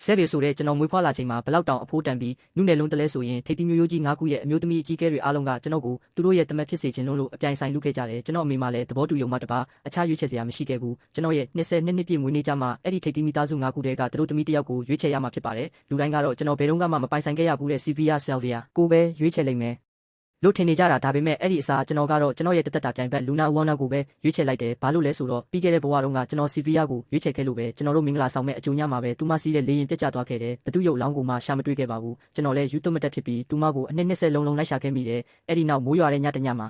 ဆဲပေဆိုတဲ့ကျွန်တော်မွေးဖွားလာချိန်မှာဘလောက်တောင်အဖိုးတန်ပြီးနုနယ်လုံးတလဲဆိုရင်ထိပ်သီးမျိုးရိုးကြီး9ခုရဲ့အမျိုးသမီးအကြီးအကဲတွေအားလုံးကကျွန်တော်ကိုသူတို့ရဲ့တမက်ဖြစ်စေခြင်းလို့အပြိုင်ဆိုင်လုပ်ခဲ့ကြတယ်ကျွန်တော်အမေမှလည်းသဘောတူယုံမှတပါအခြားရွေးချယ်စရာမရှိခဲ့ဘူးကျွန်တော်ရဲ့20နှစ်ပြည့်မွေးနေ့ကြမှာအဲ့ဒီထိပ်သီးမိသားစု9ခုတည်းကသူတို့သမီးတစ်ယောက်ကိုရွေးချယ်ရမှာဖြစ်ပါတယ်လူတိုင်းကတော့ကျွန်တော်ဘယ်တော့မှမပိုင်ဆိုင်ခဲ့ရဘူးတဲ့ Sylvia Sylvia ကိုပဲရွေးချယ်လိုက်မယ်လို့ထင်နေကြတာဒါပေမဲ့အဲ့ဒီအစားကျွန်တော်ကတော့ကျွန်တော်ရဲ့တသက်တာပြိုင်ဘက်လူနာဝမ်နာကိုပဲရွေးချယ်လိုက်တယ်ဘာလို့လဲဆိုတော့ပြီးခဲ့တဲ့ဘဝတုန်းကကျွန်တော်စီဗီယာကိုရွေးချယ်ခဲ့လို့ပဲကျွန်တော်တို့မင်္ဂလာဆောင်မဲ့အကျိုးညမှာပဲသူမစီးတဲ့လေရင်ပြတ်ကျသွားခဲ့တယ်ဘသူရုပ်လောင်းကိုမှရှာမတွေ့ခဲ့ပါဘူးကျွန်တော်လည်းယူသွတ်မတက်ဖြစ်ပြီးသူမကိုအနှစ်20လုံးလိုက်ရှာခဲ့မိတယ်အဲ့ဒီနောက်မိုးရွာတဲ့ညတညမှာ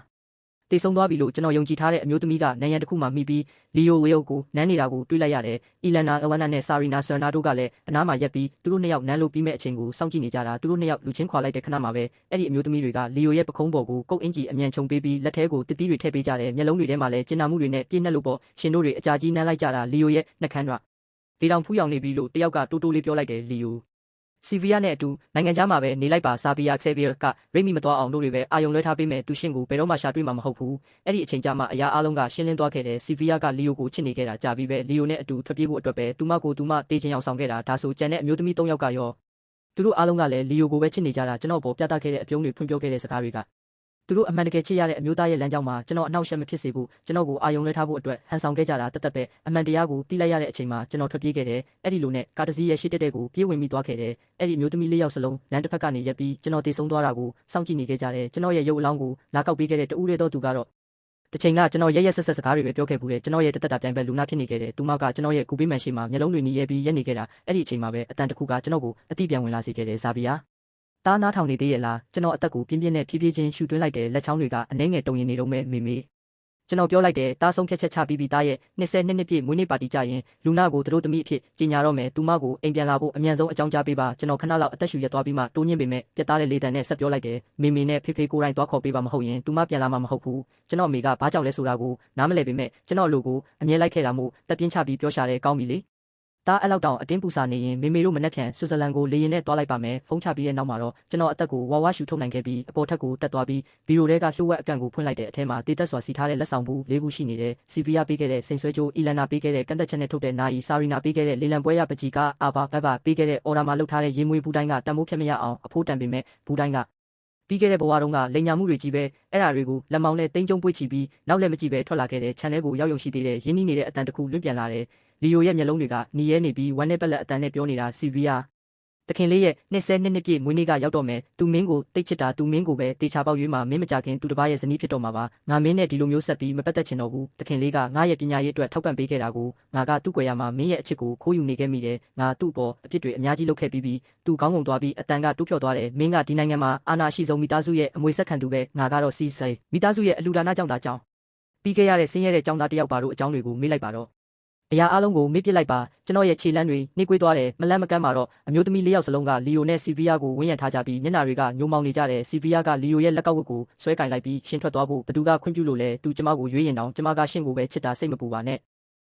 တေဆုံးသွားပြီလို့ကျွန်တော်ယုံကြည်ထားတဲ့အမျိုးသမီးကနိုင်ရန်တစ်ခုမှမိပြီးလီယိုဝေယိုကိုနန်းနေတာကိုတွေ့လိုက်ရတယ်အီလန်နာအဝနာနဲ့ဆာရီနာဆာနာတို့ကလည်းအနားမှာရက်ပြီးသူတို့နှစ်ယောက်နန်းလို့ပြီးမဲ့အချိန်ကိုစောင့်ကြည့်နေကြတာသူတို့နှစ်ယောက်လူချင်းခွာလိုက်တဲ့ခဏမှာပဲအဲ့ဒီအမျိုးသမီးတွေကလီယိုရဲ့ပခုံးပေါ်ကိုကုတ်အင်ကြီးအမြန်ချုံပေးပြီးလက်ထဲကိုတစ်သီးတွေထည့်ပေးကြတယ်မျက်လုံးတွေထဲမှာလည်းကျဉ်နာမှုတွေနဲ့ပြည့်နှက်လို့ပေါ့ရှင်တို့တွေအကြာကြီးနန်းလိုက်ကြတာလီယိုရဲ့နှက်ခမ်းတော့လေတောင်ဖူးရောင်နေပြီလို့တယောက်ကတိုးတိုးလေးပြောလိုက်တယ်လီယိုစီဗီယာနဲ့အတူနိုင်ငံခြားမှာပဲနေလိုက်ပါဆာဗီယာဆက်ဗီယာကရိတ်မိမသွားအောင်တို့တွေပဲအာယုံလွှဲထားပေးမယ်သူရှင်ကိုဘယ်တော့မှရှာတွေ့မှာမဟုတ်ဘူးအဲ့ဒီအချိန်ကျမှအရာအလုံးကရှင်းလင်းသွားခဲ့တယ်စီဗီယာကလီယိုကိုချစ်နေခဲ့တာကြာပြီပဲလီယိုနဲ့အတူထွက်ပြေးဖို့အတွက်ပဲသူမကိုသူမတေးချင်အောင်ဆောင်ခဲ့တာဒါဆိုကျန်တဲ့အမျိုးသမီး3ယောက်ကရောသူတို့အားလုံးကလည်းလီယိုကိုပဲချစ်နေကြတာကျွန်တော်ပေါ်ပြသခဲ့တဲ့အပြုံးတွေဖွင့်ပြောခဲ့တဲ့စကားတွေကသူတို့အမှန်တကယ်ချစ်ရတဲ့အမျိုးသားရဲ့လမ်းကြောင်းမှာကျွန်တော်အနှောက်အယှက်မဖြစ်စေဘူးကျွန်တော်ကိုအာယုံလွှဲထားဖို့အတွက်ဟန်ဆောင်ခဲ့ကြတာတသက်ပဲအမှန်တရားကိုသိလိုက်ရတဲ့အချိန်မှာကျွန်တော်ထွက်ပြေးခဲ့တယ်အဲ့ဒီလိုနဲ့ကာတစီရဲ့ရှေ့တက်တဲ့ကိုပြေးဝင်မိသွားခဲ့တယ်အဲ့ဒီအမျိုးသမီး4ယောက်စလုံးလမ်းတစ်ဖက်ကနေရက်ပြီးကျွန်တော်တည်ဆုံသွားတာကိုစောင့်ကြည့်နေခဲ့ကြတယ်ကျွန်တော်ရဲ့ရုပ်အလောင်းကိုလာကောက်ပေးခဲ့တဲ့တူဦးရဲတော်သူကတော့တချိန်ကကျွန်တော်ရက်ဆက်စကားတွေပဲပြောခဲ့ဘူးတယ်ကျွန်တော်ရဲ့တသက်တာပြိုင်ဘက်လူနာဖြစ်နေခဲ့တယ်သူမကကျွန်တော်ရဲ့ကူပေးမှန်ရှိမှာမျက်လုံးတွေနီးရဲပြီးရက်နေခဲ့တာအဲ့ဒီအချိန်မှာပဲအတန်တစ်ခုကကျွန်တော်ကိုအတိပြန်ဝင်လာစေခဲ့တယ်ဇာဗီယာတားနားထောင်နေသေးရဲ့လားကျွန်တော်အသက်ကိုပြင်းပြင်းနဲ့ဖြည်းဖြည်းချင်းရှူသွင်းလိုက်တယ်လက်ချောင်းတွေကအနေငယ်တုံရင်နေတော့မဲမေကျွန်တော်ပြောလိုက်တယ်တားဆုံးဖြတ်ချက်ချပြီးပြီးသားရဲ့20နှစ်ပြည့်မွေးနေ့ပါတီကြရင်လူနာကိုတို့သမီးအဖြစ်ကြီးညာတော့မယ်သူမကိုအိမ်ပြန်လာဖို့အမြန်ဆုံးအကြောင်းကြားပေးပါကျွန်တော်ခဏလောက်အသက်ရှူရက်သွားပြီးမှတိုးညင်းပေမဲ့ပြတ်သားတဲ့လေတံနဲ့ဆက်ပြောလိုက်တယ်မေနဲ့ဖေဖေကိုယ်တိုင်သွားခေါ်ပေးပါမဟုတ်ရင်သူမပြန်လာမှာမဟုတ်ဘူးကျွန်တော်အမေကဘာကြောင့်လဲဆိုတာကိုနားမလည်ပေမဲ့ကျွန်တော်လူကိုအမြဲလိုက်ခဲ့တာမို့တက်ပြင်းချပြီးပြောရှာတယ်ကောင်းပြီလေတားအဲ့လောက်တောင်အတင်းပူစာနေရင်မေတို့မနှက်ဖြန်ဆွစ်ဇာလန်ကိုလေရင်နဲ့တွားလိုက်ပါမယ်ဖုန်းချပြီးတဲ့နောက်မှာတော့ကျွန်တော်အသက်ကိုဝါဝါရှူထုတ်နိုင်ခဲ့ပြီးအပေါ်ထက်ကိုတက်သွားပြီးဘီရိုထဲကလှုပ်ဝက်အကန့်ကိုဖွင့်လိုက်တဲ့အထဲမှာတေးသက်စွာစီထားတဲ့လက်ဆောင်ဘူး၄ခုရှိနေတယ်စီဗီယာပေးခဲ့တဲ့စိန်ဆွဲကြိုးအီလန်နာပေးခဲ့တဲ့ကန်တက်ချက်နဲ့ထုတ်တဲ့နာယီဆာရီနာပေးခဲ့တဲ့လေလံပွဲရပကြီးကအာဘာဘဘပေးခဲ့တဲ့အော်ရာမာလှုပ်ထားတဲ့ရေမွေးဘူးတိုင်းကတန်မိုးဖြတ်မရအောင်အဖိုးတန်ပေမဲ့ဘူးတိုင်းကပြီးခဲ့တဲ့ဘဝတုန်းကလိန်ညာမှုတွေကြီးပဲအဲ့ဓာတွေကိုလက်မောင်းနဲ့တင်းကျုံပွေ့ချီပြီးနောက်လည်းမကြည့်ပဲထွက်လာခဲ့တဲ့ခြံထဲကိုရောက်ရုံရှိသေးတဲ့ရင်းနှီးနေတဲ့အတန်တစ်ခုလွင့်ပြန်လာတယ်လီယိုရဲ့မျက်လုံးတွေကနီးရဲနေပြီးဝမ်းနဲ့ပက်လက်အတန်နဲ့ပြောနေတာစီဗီယာတခင်လေးရဲ့20နှစ်ပြည့်မွေးနေ့ကရောက်တော့မယ်သူမင်းကိုတိတ်ချစ်တာသူမင်းကိုပဲတေချာပေါက်ရွေးမှာမင်းမကြခင်သူတစ်ပါးရဲ့ဇနီးဖြစ်တော့မှာပါငါမင်းနဲ့ဒီလိုမျိုးဆက်ပြီးမပတ်သက်ချင်တော့ဘူးတခင်လေးကငါရဲ့ပညာရေးအတွက်ထောက်ပံ့ပေးခဲ့တာကိုငါကသူ့ကွယ်ရမှာမင်းရဲ့အချစ်ကိုခိုးယူနေခဲ့မိတယ်ငါသူ့ပေါ်အဖြစ်တွေအများကြီးလုပ်ခဲ့ပြီးသူကောင်းကုန်သွားပြီးအတန်ကတူးဖြော်သွားတယ်မင်းကဒီနိုင်ငံမှာအာဏာရှိဆုံးမိသားစုရဲ့အမွေဆက်ခံသူပဲငါကတော့စီးစိမိသားစုရဲ့အလူဒါနကြောင့်ပြီးခဲ့ရတဲ့ဆင်းရဲတဲ့ကြောင်းသားတယောက်ပါတို့အကြောင်းတွေကိုမေးလိုက်ပါတော့အရာအလုံးကိုမေ့ပစ်လိုက်ပါကျွန်တော်ရဲ့ခြေလမ်းတွေနှိကွေးသွားတယ်မလန့်မကမ်းမှာတော့အမျိုးသမီး4ယောက်စလုံးကလီယိုနဲ့စီဗီယာကိုဝန်းရံထားကြပြီးမျက်နှာတွေကညှိုးမောင်နေကြတယ်စီဗီယာကလီယိုရဲ့လက်ကောက်ဝတ်ကိုဆွဲကင်လိုက်ပြီးရှင်ထွက်သွားဖို့ဘသူကခွင့်ပြုလို့လဲသူကျမကိုရွေးရင်တောင်ကျမကရှင်ကိုပဲချစ်တာစိတ်မပူပါနဲ့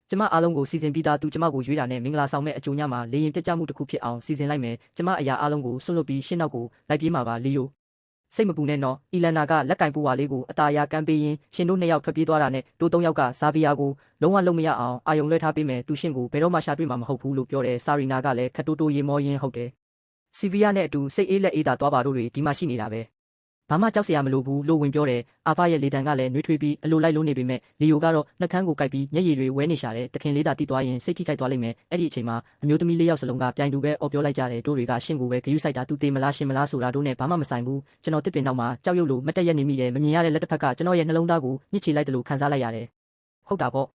ကျမအားလုံးကိုစီစဉ်ပြီးသားသူကျမကိုရွေးတာနဲ့မင်္ဂလာဆောင်မဲ့အကျိုးညမှာလေရင်ပြတ်ကျမှုတစ်ခုဖြစ်အောင်စီစဉ်လိုက်မယ်ကျမအရာအလုံးကိုဆွတ်လွတ်ပြီးရှင်းနောက်ကိုလိုက်ပြေးမှာပါလီယိုစိတ်မပူနဲ့နော်အီလန်နာကလက်ကင်ပူဝါလေးကိုအตาရကမ်းပေးရင်းရှင်တို့2ယောက်ထွက်ပြေးသွားတာနဲ့တို့3ယောက်ကဇာဗီယာကိုလုံးဝလုံးမရအောင်အာယုံလွှဲထားပေးမယ်သူရှင်ကိုဘယ်တော့မှရှာတွေ့မှာမဟုတ်ဘူးလို့ပြောတယ်ဆာရီနာကလည်းခတ်တိုးတိုးရေမောရင်းဟုတ်တယ်စီဗီယာနဲ့အတူစိတ်အေးလက်အေးသာသွားပါတို့တွေဒီမှာရှိနေတာပဲဘာမှကြောက်စရာမလိုဘူးလို့ဝင်ပြောတယ်အာဖရဲ့လေတံကလည်းနှွေးထွေးပြီးအလိုလိုက်လုံးနေပေမဲ့လီယိုကတော့နှက်ခမ်းကိုကိုက်ပြီးမျက်ရည်တွေဝဲနေရှာတယ်တခင်လေးသာတီးသွားရင်စိတ်ထိခိုက်သွားလိမ့်မယ်အဲ့ဒီအချိန်မှာအမျိုးသမီး4ယောက်စလုံးကပြိုင်တူပဲအော်ပြောလိုက်ကြတယ်တို့တွေကရှင့်ကိုပဲဂယုစိုက်တာသူတေးမလားရှင်မလားဆိုတာတို့နဲ့ဘာမှမဆိုင်ဘူးကျွန်တော်တစ်ပင်နောက်မှာကြောက်ရွံ့လို့မတက်ရက်နေမိတယ်မမြင်ရတဲ့လက်တစ်ဖက်ကကျွန်တော်ရဲ့နှလုံးသားကိုညှစ်ချလိုက်တယ်လို့ခံစားလိုက်ရတယ်ဟုတ်တာပေါ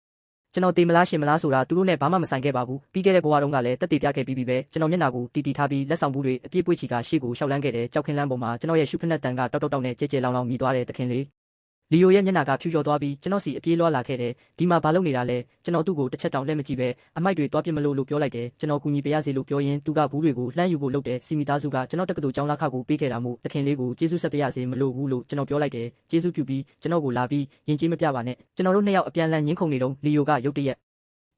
့ကျွန်တော်တေးမလားရှင်မလားဆိုတာသူတို့နဲ့ဘာမှမဆိုင်ခဲ့ပါဘူးပြီးခဲ့တဲ့ဘဝတုန်းကလည်းတက်တည်ပြခဲ့ပြီးပဲကျွန်တော်မျက်နှာကိုတီထားပြီးလက်ဆောင်ဘူးတွေအပြည့်ပွေ့ချီကရှေ့ကိုရှောက်လန်းခဲ့တယ်ကြောက်ခင်းလန်းပေါ်မှာကျွန်တော်ရဲ့ရှုဖက်နဲ့တန်ကတောက်နဲ့ကြဲလောင်မြည်သွားတဲ့တခင်လေးလီယိုရဲ့မျက်နှာကဖြူကျော်သွားပြီးကျွန်တော်စီအပြေးလွှားလာခဲ့တယ်ဒီမှာဘာလုပ်နေတာလဲကျွန်တော်သူ့ကိုတစ်ချက်တောင်လှည့်မကြည့်ပဲအမိုက်တွေတွားပြစ်မလို့ပြောလိုက်တယ်ကျွန်တော်ကူညီပေးရစေလို့ပြောရင်းသူကဘူးတွေကိုလှမ်းယူဖို့လုပ်တယ်စီမီသားစုကကျွန်တော်တက္ကသိုလ်ကျောင်းလာခကိုပေးခဲ့တာမို့တခင်လေးကိုကျေးဇူးဆက်ပေးရစေမလို့ဘူးလို့ကျွန်တော်ပြောလိုက်တယ်ကျေးဇူးပြုပြီးကျွန်တော်ကိုလာပြီးယဉ်ကျေးမပြပါနဲ့ကျွန်တော်တို့2ယောက်အပြန်လန်ညှင်းခုန်နေတော့လီယိုကရုတ်တရက်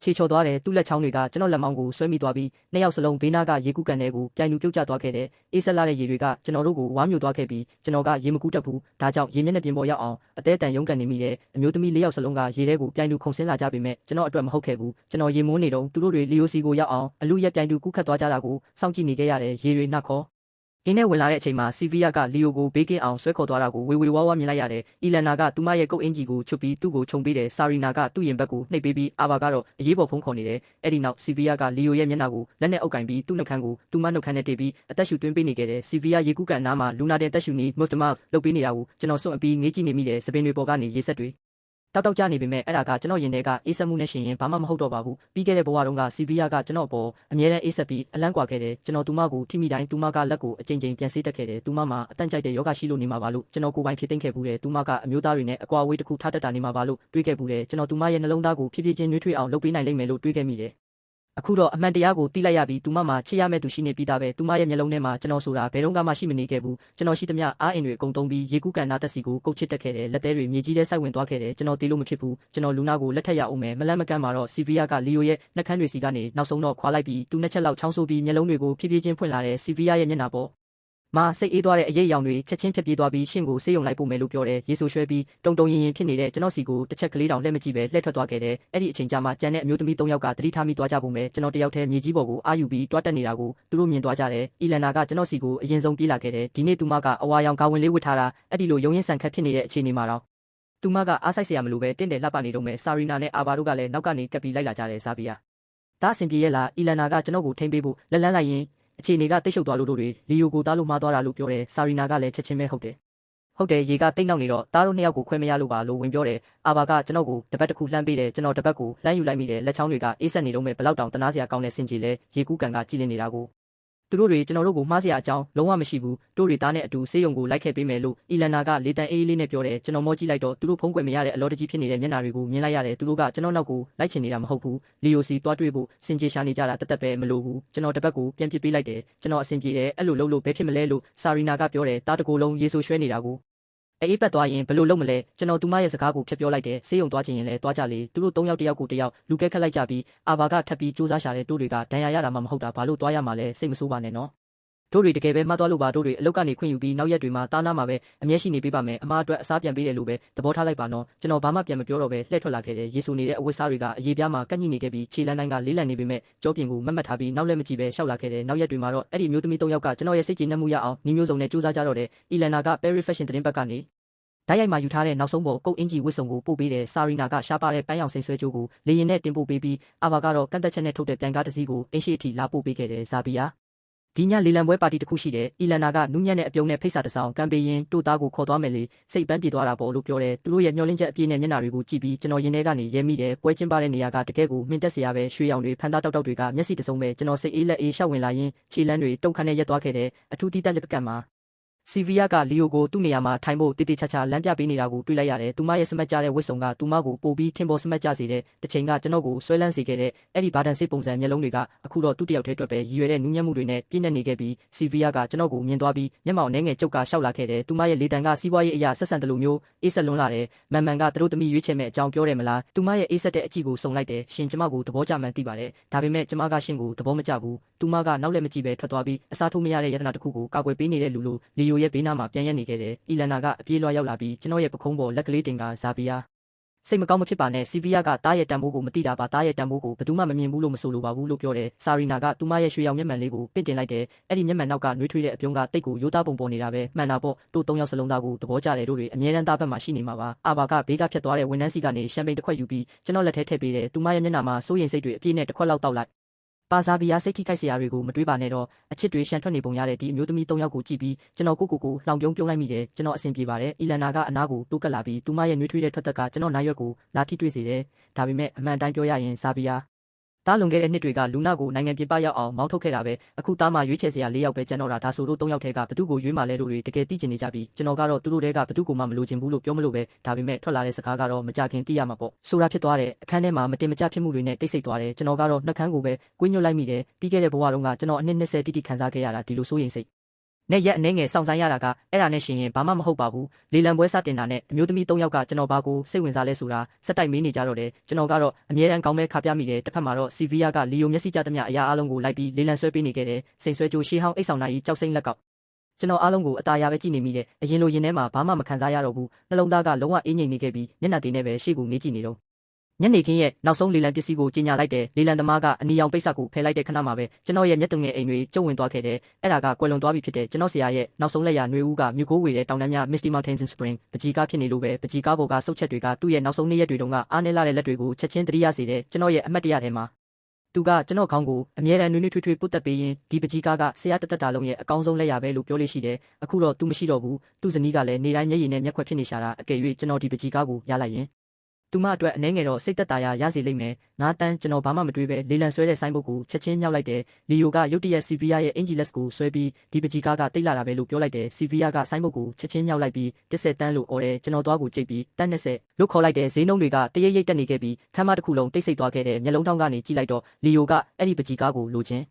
ခြေချော်သွားတယ်သူ့လက်ချောင်းတွေကကျွန်တော်လက်မောင်းကိုဆွဲမိသွားပြီးနှစ်ယောက်စလုံးဘေးနားကရေကူးကန်တွေကိုပြိုင်လူပြုတ်ကျသွားခဲ့တယ်အေးဆက်လာတဲ့ရေတွေကကျွန်တော်တို့ကိုဝါမျိုးသွားခဲ့ပြီးကျွန်တော်ကရေမကူးတတ်ဘူးဒါကြောင့်ရေမျက်နှာပြင်ပေါ်ရောက်အောင်အသေးအတန်ရုန်းကန်နေမိတယ်အမျိုးသမီး၄ယောက်စလုံးကရေထဲကိုပြိုင်လူခုန်ဆင်းလာကြပေမဲ့ကျွန်တော်အတွက်မဟုတ်ခဲ့ဘူးကျွန်တော်ရေမွန်းနေတော့သူတို့တွေလီယိုစီကိုရောက်အောင်အလူရက်ပြိုင်လူကူးခတ်သွားကြတာကိုစောင့်ကြည့်နေခဲ့ရတယ်ရေတွေနှက်ခေါ်ရင်းနဲ့ဝင်လာတဲ့အချိန်မှာစီဗီယာကလီယိုကိုဘေးကင်းအောင်ဆွဲခေါ်သွားတာကိုဝေဝါးမြင်လိုက်ရတယ်။အီလန်နာကသူမရဲ့ကုတ်အင်ဂျီကိုချွတ်ပြီးသူ့ကိုခြုံပေးတယ်။ဆာရီနာကသူ့ရင်ဘက်ကိုနှိပ်ပေးပြီးအာဘာကတော့အရေးပေါ်ဖုန်းခေါ်နေတယ်။အဲ့ဒီနောက်စီဗီယာကလီယိုရဲ့မျက်နှာကိုလက်နဲ့အုပ်ကင်ပြီးသူ့နှုတ်ခမ်းကိုသူမနှုတ်ခမ်းနဲ့တိပ်ပြီးအသက်ရှူသွင်းပေးနေခဲ့တယ်။စီဗီယာရေကူးကန်နားမှာလူနာတဲ့တက်ရှူနီမွတ်တမလှုပ်ပေးနေတာကိုကျွန်တော်စွန့်အပြီးငေးကြည့်နေမိတယ်။စပင်တွေပေါ်ကနေရေဆက်တွေတောက်ကြနေပေမဲ့အဲ့ဒါကကျွန်တော်ရင်ထဲကအေးဆက်မှုနဲ့ရှင်ရင်ဘာမှမဟုတ်တော့ပါဘူးပြီးခဲ့တဲ့ဘဝတုန်းကစီဗီယာကကျွန်တော်ပေါ်အမြဲတမ်းအေးဆက်ပြီးအလန့်ကွာခဲ့တယ်ကျွန်တော်သူမကိုထိမိတိုင်းသူမကလက်ကိုအကြိမ်ကြိမ်ပြန်ဆေးတက်ခဲ့တယ်သူမမှာအတန့်ကြိုက်တဲ့ယောဂရှိလို့နေမှာပါလို့ကျွန်တော်ကိုယ်ပိုင်ဖြစ်သိမ်းခဲ့ဘူးတယ်သူမကအမျိုးသားတွေနဲ့အကွာအဝေးတစ်ခုထားတတ်တာနေမှာပါလို့တွေးခဲ့ဘူးတယ်ကျွန်တော်သူမရဲ့နှလုံးသားကိုဖြည်းဖြည်းချင်းနှွေးထွေးအောင်လုပ်ပေးနိုင်လိမ့်မယ်လို့တွေးခဲ့မိတယ်အခုတော့အမှန်တရားကိုသိလိုက်ရပြီးသူမမှာချစ်ရမယ့်သူရှိနေပြီးသားပဲသူမရဲ့မျက်လုံးထဲမှာကျွန်တော်ဆိုတာဘယ်တော့မှရှိမနေခဲ့ဘူးကျွန်တော်ရှိသမျှအားအင်တွေအကုန်သုံးပြီးရေကူးကန်နာတက်စီကိုကုတ်ချစ်တက်ခဲ့တယ်လက်သေးတွေမြေကြီးထဲစိုက်ဝင်သွားခဲ့တယ်ကျွန်တော်တေးလို့မဖြစ်ဘူးကျွန်တော်လူနာကိုလက်ထက်ရအောင်မယ်မလန့်မကန့်မှာတော့စီဗီယာကလီယိုရဲ့နှက်ခမ်းတွေစီကနေနောက်ဆုံးတော့ခွာလိုက်ပြီးသူနှစ်ချက်လောက်ချောင်းဆိုးပြီးမျက်လုံးတွေကိုဖြည်းဖြည်းချင်းဖွင့်လာတယ်စီဗီယာရဲ့မျက်နှာပေါ်မာစိတ်အေးသွားတဲ့အရေးရောင်တွေချက်ချင်းဖြတ်ပြေးသွားပြီးရှင့်ကိုဆေးရုံလိုက်ပို့မယ်လို့ပြောတယ်ရေဆိုရွှဲပြီးတုံရင်ဖြစ်နေတဲ့ကျွန်တော်စီကိုတစ်ချက်ကလေးတောင်လှည့်မကြည့်ပဲလှည့်ထွက်သွားခဲ့တယ်အဲ့ဒီအချိန်ကြာမှကြံတဲ့အမျိုးသမီး၃ယောက်ကသတိထားမိသွားကြပုံပဲကျွန်တော်တယောက်တည်းမြေကြီးပေါ်ကိုအာယူပြီးတွားတက်နေတာကိုသူတို့မြင်သွားကြတယ်အီလန်နာကကျွန်တော်စီကိုအရင်ဆုံးပြေးလာခဲ့တယ်ဒီနေ့သူမကအဝါရောင်ကာဝင်လေးဝတ်ထားတာအဲ့ဒီလိုရုံရင်ဆန်ခတ်ဖြစ်နေတဲ့အခြေအနေမှာတော့သူမကအားဆိုင်စရာမလိုပဲတင့်တယ်လှပနေတော့မယ်ဆာရီနာနဲ့အာဘာတို့ကလည်းနောက်ကနေကပ်ပြီးလိုက်လာကြတယ်ဇာဗီယာဒါအဆင်ပြေရဲ့လားအီလန်နာကကျွန်တော်ကိုထိမ့်ပေးဖို့လက်လန်းလိုက်ရင်အခြေအနေကတိတ်ရှုပ်သွားလို့တို့တွေလီယိုကိုတားလို့မှားသွားတာလို့ပြောတယ်ဆာရီနာကလည်းချက်ချင်းပဲဟုတ်တယ်ရေကတိတ်နောက်နေတော့တားတို့နှစ်ယောက်ကိုခွဲမရလို့ပါလို့ဝင်ပြောတယ်အာဘာကကျွန်တော်ကိုတပတ်တစ်ခုလှမ်းပေးတယ်ကျွန်တော်တပတ်ကိုလှမ်းယူလိုက်မိတယ်လက်ချောင်းတွေကအေးဆက်နေတော့မဲ့ဘလောက်တောင်တနာစရာကောင်းတဲ့စင်ကြီးလဲရေကူးကန်ကကြည်လင်နေတာကိုသူတို့တွေကျွန်တော်တို့ကိုမှားစရာအကြောင်းလုံးဝမရှိဘူးတို့တွေတားနဲ့အတူဆေးရုံကိုလိုက်ခဲ့ပေးမယ်လို့အီလန်နာကလေတန်အေးလေးနဲ့ပြောတယ်ကျွန်တော်မောကြည့်လိုက်တော့သူတို့ဖုံးကွယ်မရတဲ့အလောတကြီးဖြစ်နေတဲ့မျက်နှာတွေကိုမြင်လိုက်ရတယ်သူတို့ကကျွန်တော်နောက်ကိုလိုက်ချင်နေတာမဟုတ်ဘူးလီယိုစီတွားတွေ့ဖို့စင်ကြေရှာနေကြတာတက်ပဲမလိုဘူးကျွန်တော်တပတ်ကိုပြန်ပစ်ပေးလိုက်တယ်ကျွန်တော်အဆင်ပြေတယ်အဲ့လိုလုပ်လို့ဘယ်ဖြစ်မလဲလို့ဆာရီနာကပြောတယ်တားတကူလုံးရေဆိုရွှဲနေတာကိုအေးပတ်သွားရင်ဘယ်လိုလုပ်မလဲကျွန်တော်သူမရဲ့စကားကိုဖျက်ပြောလိုက်တယ်ဆေးရုံသွားချင်ရင်လည်းသွားကြလေသူတို့၃ယောက်တယောက်ကိုတယောက်လူကဲခတ်လိုက်ကြပြီးအာဘာကထပ်ပြီးစူးစမ်းရှာတဲ့တို့တွေကဒဏ်ရာရတာမှမဟုတ်တာဘာလို့သွားရမှာလဲစိတ်မဆိုးပါနဲ့နော်တို့တွေတကယ်ပဲမှတ်သွားလို့ပါတို့တွေအလောက်ကနေခွင့်ယူပြီးနောက်ရက်တွေမှာတားနာမှာပဲအမျက်ရှိနေပေးပါမယ်အမားအတွက်အစားပြန်ပေးတယ်လို့ပဲသဘောထားလိုက်ပါနော်ကျွန်တော်ဘာမှပြန်မပြောတော့ပဲလှည့်ထွက်လာခဲ့တယ်ရေဆူနေတဲ့အဝတ်စားတွေကအရေးပြားမှာကန့်ညှိနေခဲ့ပြီးခြေလန်းတိုင်းကလေးလံနေပေမဲ့ကြောပြင်ကိုမတ်ထားပြီးနောက်လည်းမကြည့်ပဲရှောက်လာခဲ့တယ်နောက်ရက်တွေမှာတော့အဲ့ဒီမျိုးသမီး၃ယောက်ကကျွန်တော်ရဲ့စိတ်ကြည်နှက်မှုရအောင်ညီမျိုးစုံနဲ့စူးစမ်းကြတော့တယ်အီလန်နာက Paris Fashion သတင်းပတ်ကနေဓာတ်ရိုက်မှာယူထားတဲ့နောက်ဆုံးပေါ်ကုတ်အင်ဂျီဝစ်စုံကိုပို့ပေးတယ်ဆာရီနာကရှားပါတဲ့ပန်းရောင်စိန်ဆွဲကြိုးကိုလေရင်နဲ့တင်ပို့ပေးပြီးအာဘာကတော့ကန့်တက်ချက်နဲ့ထုတ်တဲ့ပြန်ကားတစ်စီးကိုအင်းရှိအထိလာပို့ပေးခဲ့တယ်ဇာဗီယာဒီညလေလံပွဲပါတီတစ်ခုရှိတယ်အီလန်နာကနူးညံ့တဲ့အပြုံးနဲ့ဖိတ်စာတစ်စောင်ကမ်ပေရင်တို့သားကိုခေါ်သွားမယ်လေစိတ်ပန်းပြေသွားတာပေါ့လို့ပြောတယ်သူတို့ရဲ့မျောလင့်ချက်အပြည့်နဲ့မျက်နှာတွေကိုကြည့်ပြီးကျွန်တော်ရင်ထဲကနေရဲမိတယ်ပွဲကျင်းပတဲ့နေရာကတကယ်ကိုမြင့်တက်စရာပဲရွှေရောင်တွေဖန်သားတောက်တွေကမျက်စိတစုံပဲကျွန်တော်စိတ်အေးလက်အေးရှောက်ဝင်လာရင်ခြေလမ်းတွေတုံခန့်နဲ့ရက်သွားခဲ့တယ်အထူးတီးတက်လက်ပကံမှာစီဗီယာကလီယိုကိုသူ့နေရာမှာထိုင်ဖို့တေးတေးချာချာလမ်းပြပေးနေတာကိုတွေ့လိုက်ရတယ်။သူမရဲ့စမတ်ကြတဲ့ဝတ်စုံကသူမကိုပို့ပြီးထင်ပေါ်စမတ်ကြစေတဲ့တစ်ချိန်ကကျွန်တော်ကိုဆွဲလန်းစေခဲ့တဲ့အဲ့ဒီဘာဒန်စစ်ပုံစံမျက်လုံးတွေကအခုတော့သူ့တယောက်တည်းအတွက်ပဲရည်ရွယ်တဲ့နူးညံ့မှုတွေနဲ့ပြည့်နေခဲ့ပြီးစီဗီယာကကျွန်တော်ကိုမြင်သွားပြီးမျက်မှောင်နှဲငယ်ကျုပ်ကရှောက်လာခဲ့တယ်။သူမရဲ့လေတံကစီးပွားရေးအရာဆက်ဆံတယ်လို့မျိုးအေးဆက်လွန်းလာတယ်။မန်မန်ကသူတို့သမီးရွေးချယ်မဲ့အကြောင်းပြောတယ်မလား။သူမရဲ့အေးဆက်တဲ့အကြည့်ကိုစုံလိုက်တယ်။ရှင်ကျမကိုသဘောကျမှန်းသိပါတယ်။ဒါပေမဲ့ကျမကရှင်ကိုသဘောမကျဘူး။သူမကနောက်လည်းမကြည့်ပဲထွက်သွားပြီးအစားထိုးမရတဲ့ယတနာတစ်ခုကိုကာကွယ်ပေးနေတဲ့လူလိုလီယိုရဲ့ဘေးနားမှာပြန်နေခဲ့တယ်။အီလန်နာကအပြေးလွှားရောက်လာပြီးကျွန်တော်ရဲ့ပခုံးပေါ်လက်ကလေးတင်ကဇာဗီယာစိတ်မကောင်းမဖြစ်ပါနဲ့စီဗီယာကတားရဲ့တန်ဖိုးကိုမသိတာပါတားရဲ့တန်ဖိုးကိုဘယ်သူမှမမြင်ဘူးလို့မဆိုလိုပါဘူးလို့ပြောတယ်ဆာရီနာကသူမရဲ့ရွှေရောင်မျက်မှန်လေးကိုပင့်တင်လိုက်တယ်အဲ့ဒီမျက်မှန်နောက်ကနှွေးထွေးတဲ့အပြုံးကတိတ်ကိုရိုးသားပုံပေါ်နေတာပဲမှန်တာပေါ့တို့၃ယောက်စလုံးသားကိုသဘောကျတယ်တို့တွေအမြဲတမ်းသားဘက်မှာရှိနေမှာပါအာဘာကဘေးကဖြတ်သွားတဲ့ဝန်ထမ်းစီကနေရှမ်ပိန်တစ်ခွက်ယူပြီးကျွန်တော်လက်ထဲထည့်ပေးတယ်သူမရဲ့မျက်နှာမှာစိုးရိမ်စိတ်တွေအပြည့်နဲ့တစ်ခွက်လောက်တောက်လိုက်ပါဇာဗီယာစိတ်ထိခိုက်စရာတွေကိုမတွေးပါနဲ့တော့အချစ်တွေရှန်ထွက်နေပုံရတဲ့ဒီအမျိုးသမီး၃ယောက်ကိုကြည့်ပြီးကျွန်တော်ကိုလှောင်ပြုံးလိုက်မိတယ်ကျွန်တော်အဆင်ပြေပါတယ်အီလန်နာကအနားကိုတိုးကပ်လာပြီးသူမရဲ့နှွေးထွေးတဲ့ထွက်သက်ကကျွန်တော်နားရွက်ကိုလာထိတွေ့စေတယ်ဒါပေမဲ့အမှန်တိုင်းပြောရရင်ဇာဗီယာတားလွန်ခဲ့တဲ့နှစ်တွေကလူနာကိုနိုင်ငံပြင်ပရောက်အောင်မောင်းထုတ်ခဲ့တာပဲအခုတားမှရွေးချယ်စရာ၄ယောက်ပဲကျန်တော့တာဒါဆိုတို့၃ယောက်ထဲကဘသူကိုရွေးမှလဲတို့တွေတကယ်သိချင်နေကြပြီကျွန်တော်ကတော့သူတို့တွေကဘသူကိုမှမလိုချင်ဘူးလို့ပြောမလို့ပဲဒါပေမဲ့ထွက်လာတဲ့စကားကတော့မကြခင်သိရမှာပေါ့ဆိုတာဖြစ်သွားတယ်အခန်းထဲမှာမတင်မကျဖြစ်မှုတွေနဲ့တိတ်ဆိတ်သွားတယ်ကျွန်တော်ကတော့နှက်ခမ်းကိုပဲကွင်းညွတ်လိုက်မိတယ်ပြီးခဲ့တဲ့ဘဝတုန်းကကျွန်တော်အနှစ်20တိတိခံစားခဲ့ရတာဒီလိုစိုးရိမ်စိတ် နဲ့ရက်အနေငယ်စောင့်ဆိုင်းရတာကအဲ့ဒါနဲ့ရှင်ရင်ဘာမှမဟုတ်ပါဘူးလေလံပွဲစတင်တာနဲ့အမျိုးသမီး၃ယောက်ကကျွန်တော်ဘာကိုစိတ်ဝင်စားလဲဆိုတာစက်တိုက်မေးနေကြတော့တယ်ကျွန်တော်ကတော့အမြဲတမ်းကောင်းမဲ့ခါပြမိတယ်တစ်ဖက်မှာတော့စီဗီယာကလီယိုမျက်စိကျသမျှအရာအလုံးကိုလိုက်ပြီးလေလံဆွဲပေးနေခဲ့တယ်စိန်ဆွဲကြိုးရှေးဟောင်းအိတ်ဆောင်နိုင်ကြောက်စိမ့်လက်ကောက်ကျွန်တော်အားလုံးကိုအตาရပဲကြည့်နေမိတယ်အရင်လိုရင်ထဲမှာဘာမှမခံစားရတော့ဘူးနှလုံးသားကလုံးဝအေးငြိမ်နေခဲ့ပြီးမျက်နှာသေးနဲ့ပဲရှေ့ကိုငေးကြည့်နေတော့ညနေခင်းရဲ့နောက်ဆုံးလေလံပစ္စည်းကိုကြီးညာလိုက်တယ်လေလံသမားကအနီရောင်ပိတ်ဆက်ကိုဖယ်လိုက်တဲ့ခဏမှာပဲကျွန်တော်ရဲ့မျက်တုံငယ်အိမ်တွေကျုံဝင်သွားခဲ့တယ်အဲ့ဒါကကွယ်လွန်သွားပြီဖြစ်တဲ့ကျွန်တော်ဆရာရဲ့နောက်ဆုံးလက်ရနှွေဦးကမြူကိုဝေတဲ့တောင်တန်းများ Misty Mountains in Spring ပကြီးကားဖြစ်နေလို့ပဲပကြီးကားပေါ်ကစုပ်ချက်တွေကသူ့ရဲ့နောက်ဆုံးနေ့ရက်တွေတုန်းကအားနည်းလာတဲ့လက်တွေကိုချက်ချင်းတတိယစေတယ်ကျွန်တော်ရဲ့အမှတ်တရထဲမှာသူကကျွန်တော်ခေါင်းကိုအမြဲတမ်းနွေးနွေးထွေးထွေးပုတ်တက်ပေးရင်ဒီပကြီးကားကဆရာတသက်တာလုံးရဲ့အကောင်းဆုံးလက်ရပဲလို့ပြောလို့ရှိတယ်အခုတော့သူမရှိတော့ဘူးသူ့ဇနီးကလည်းနေတိုင်းမျက်ရည်နဲ့မျက်ခွက်ဖြစ်နေရှာတာအကယ်၍ကျွန်တော်ဒီပကြီးကားကိုရလိုက်ရင်သူမအတွက်အနေငယ်တော့စိတ်သက်သာရစေလိမ့်မယ်ငါးတန်းကျွန်တော်ဘာမှမတွေးပဲလေလံဆွဲတဲ့ဆိုင်းဘုတ်ကိုချက်ချင်းမြောက်လိုက်တယ်လီယိုကရုတ်တရက်စီဗီယာရဲ့အင်ဂျီလက်စ်ကိုဆွဲပြီးဒီပကြီးကားကတိတ်လာတာပဲလို့ပြောလိုက်တယ်စီဗီယာကဆိုင်းဘုတ်ကိုချက်ချင်းမြောက်လိုက်ပြီး10တန်းလို့អော်တယ်ကျွန်တော်သွားကိုကြိတ်ပြီးတန်း20လို့ခေါ်လိုက်တယ်ဈေးနှုန်းတွေကတရိပ်ရိပ်တက်နေခဲ့ပြီးခမ်းမတစ်ခုလုံးတိတ်ဆိတ်သွားခဲ့တယ်မျက်လုံးထောင်းကနေကြည့်လိုက်တော့လီယိုကအဲ့ဒီပကြီးကားကိုလိုချင်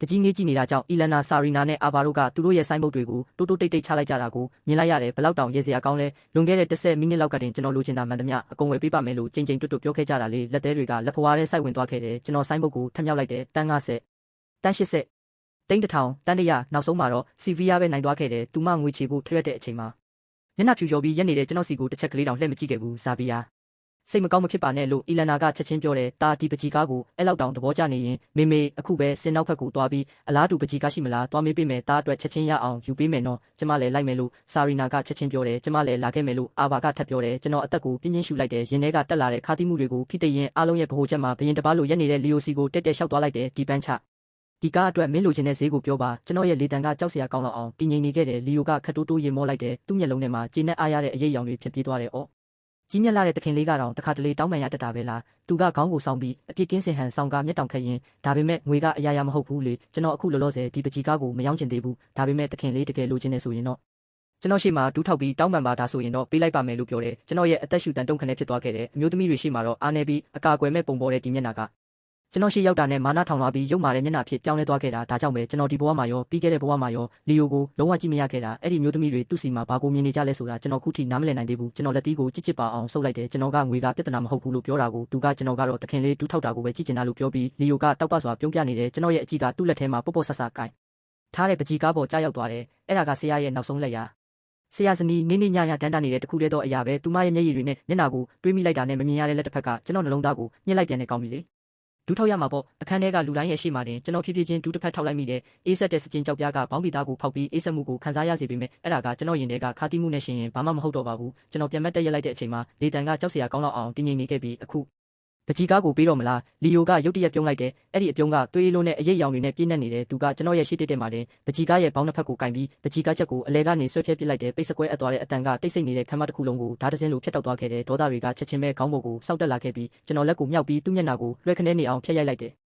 တကြီးငေးကြည့်နေတာကြောင့်အီလန်နာဆာရီနာနဲ့အာဘာတို့ကသူတို့ရဲ့ဆိုင်းဘုတ်တွေကိုတိုးတိုးတိတ်တိတ်ချလိုက်ကြတာကိုမြင်လိုက်ရတယ်ဘလောက်တောင်ရေစရာကောင်းလဲလွန်ခဲ့တဲ့10မိနစ်လောက်ကတင်ကျွန်တော်လိုချင်တာမှန်သမျှအကုန်ဝယ်ပေးပါမယ်လို့ချိန်တွတ်ပြောခဲ့ကြတာလေလက်သေးတွေကလက်ဖွားထဲစိုက်ဝင်သွားခဲ့တယ်ကျွန်တော်ဆိုင်းဘုတ်ကိုထမြောက်လိုက်တယ်တန်း90တန်း80တိန်း1000တန်း100နောက်ဆုံးမှာတော့စီဗီယာပဲနိုင်သွားခဲ့တယ်သူမငွေချေဖို့ထွက်တဲ့အချိန်မှာမျက်နှာဖြူလျော်ပြီးရက်နေတဲ့ကျွန်တော်စီကိုတစ်ချက်ကလေးတောင်လှည့်မကြည့်ခဲ့ဘူးဇာဗီယာစိတ်မကောင်းမဖြစ်ပါနဲ့လို့အီလန်နာကချက်ချင်းပြောတယ်တာဒီပကြီးကားကိုအဲ့လောက်တောင်သဘောကျနေရင်မေအခုပဲစင်နောက်ဖက်ကိုသွားပြီးအလားတူပကြီးကားရှိမလားသွားမေးပေးမယ်တာအတွက်ချက်ချင်းရအောင်ယူပေးမယ်နော်ကျမလည်းလိုက်မယ်လို့ဆာရီနာကချက်ချင်းပြောတယ်ကျမလည်းလာခဲ့မယ်လို့အာဘာကထပ်ပြောတယ်ကျွန်တော်အသက်ကိုပြင်းပြင်းရှူလိုက်တယ်ရင်ထဲကတက်လာတဲ့ခါသီးမှုတွေကိုဖိသိရင်အားလုံးရဲ့ဗဟိုချက်မှာဘရင်တပားလိုရက်နေတဲ့လီယိုစီကိုတက်တက်လျှောက်သွားလိုက်တယ်ဒီပန်းချဒီကားအတွက်မင်းလိုချင်တဲ့ဈေးကိုပြောပါကျွန်တော်ရဲ့လေတံကကြောက်စရာကောင်းတော့အောင်တင်းငိမ့်နေခဲ့တယ်လီယိုကခတ်တိုးတိုးရေမောလိုက်တယ်သူ့မျက်လုံးထဲမှာကျေနပ်အားရတဲ့အရေးအယောင်တွေဖြစ်ပြေးသွားတယ်အော်ကြီးမြတ်လာတဲ့တခင်လေးကတော့တခါတလေတောင်းပန်ရတတ်တာပဲလားသူကခေါင်းကိုဆောင်းပြီးအပြစ်ကင်းစင်ဟန်ဆောင်ကမျက်တောင်ခက်ရင်ဒါပေမဲ့ငွေကအရာရာမဟုတ်ဘူးလေကျွန်တော်အခုလောလောဆယ်ဒီပကြီးကားကိုမယောင်းချင်သေးဘူးဒါပေမဲ့တခင်လေးတကယ်လိုချင်နေဆိုရင်တော့ကျွန်တော်ရှေ့မှာဒူးထောက်ပြီးတောင်းပန်ပါဒါဆိုရင်တော့ပေးလိုက်ပါမယ်လို့ပြောတယ်ကျွန်တော်ရဲ့အသက်ရှူတန်တုံခနဲ့ဖြစ်သွားခဲ့တယ်အမျိုးသမီးတွေရှေ့မှာတော့အားနေပြီးအကာအကွယ်မဲ့ပုံပေါ်တဲ့ဒီမျက်နှာကကျွန်တော်ရှေ့ရောက်တာနဲ့မာနထောင်လာပြီးရုပ်မာတဲ့မျက်နှာဖြစ်ပြောင်းလဲသွားခဲ့တာဒါကြောင့်ပဲကျွန်တော်ဒီဘဝမှာရောပြီးခဲ့တဲ့ဘဝမှာရောလီယိုကိုလုံးဝကြည့်မရခဲ့တာအဲ့ဒီမျိုးသမီးတွေသူ့စီမှာဘာကိုမြင်နေကြလဲဆိုတာကျွန်တော်ခုထိနားမလည်နိုင်သေးဘူးကျွန်တော်လက်သီးကိုချစ်ပါအောင်ဆုပ်လိုက်တယ်ကျွန်တော်ကငွေကပြဿနာမဟုတ်ဘူးလို့ပြောတာကိုသူကကျွန်တော်ကတော့တခင်လေးတူးထောက်တာကိုပဲကြည့်ချင်တာလို့ပြောပြီးလီယိုကတောက်ပစွာပြုံးပြနေတယ်ကျွန်တော်ရဲ့အကြည့်ကသူ့လက်ထဲမှာပေါ့ဆဆကိုင်းထားတဲ့ပကြီးကားပေါ်ကြားရောက်သွားတယ်အဲ့ဒါကဆရာရဲ့နောက်ဆုံးလက်ရာဆရာဇနီးနေနေညညတန်းတန်းနေတဲ့တခုတည်းသောအရာပဲသူမရဲ့မျက်ရည်တွေနဲ့မျက်နှာကိုတွေးမိလိုက်တာနဲ့မမြင်ရတဲ့လက်တစ်ဖက်ကကျွန်တော်နှလုံးသားကိုညှစ်လိုက်ပြန်နေကောင်းပြီလေဒူးထောက်ရမှာပေါ့အခန်းထဲကလူတိုင်းရဲ့ရှေ့မှာတင်ကျွန်တော်ဖြည်းဖြည်းချင်းဒူးတစ်ဖက်ထောက်လိုက်မိတယ်အေးဆက်တဲ့စကျင်းကြောက်ပြားကဘောင်းပီသားကိုဖောက်ပြီးအေးဆက်မှုကိုခံစားရစေပေမဲ့အဲ့ဒါကကျွန်တော်ရင်ထဲကခါတိမှုနဲ့ရှင်ရင်ဘာမှမဟုတ်တော့ပါဘူးကျွန်တော်ပြန်မက်တက်ရက်လိုက်တဲ့အချိန်မှာလေတံကကြောက်စရာကောင်းတော့အောင်တင်းငိမ့်နေခဲ့ပြီးအခုပကြီးကားကိုပေးတော့မလားလီယိုကရုတ်တရက်ပြုံးလိုက်တယ်အဲ့ဒီအပြုံးကသွေးလုံးနဲ့အရိပ်ရောင်တွေနဲ့ပြည့်နေနေတယ်သူကကျွန်တော်ရဲ့ရှေ့တက်မှာတင်ပကြီးကားရဲ့ဘောင်းတစ်ဖက်ကိုကင်ပြီးပကြီးကားချက်ကိုအလဲကနေဆွဲဖြဲပစ်လိုက်တယ်ပိတ်စကွဲအပ်သွားတဲ့အတန်ကတိတ်ဆိတ်နေတဲ့ခမ်းမတစ်ခုလုံးကိုဓာတ်တစင်းလိုဖြတ်တောက်သွားခဲ့တယ်ဒေါသတွေကချက်ချင်းပဲခေါင်းပေါ်ကိုစောက်တက်လာခဲ့ပြီးကျွန်တော်လက်ကိုမြောက်ပြီးသူ့မျက်နှာကိုလွှဲခနဲနေအောင်ဖျက်ရိုက်လိုက်တယ်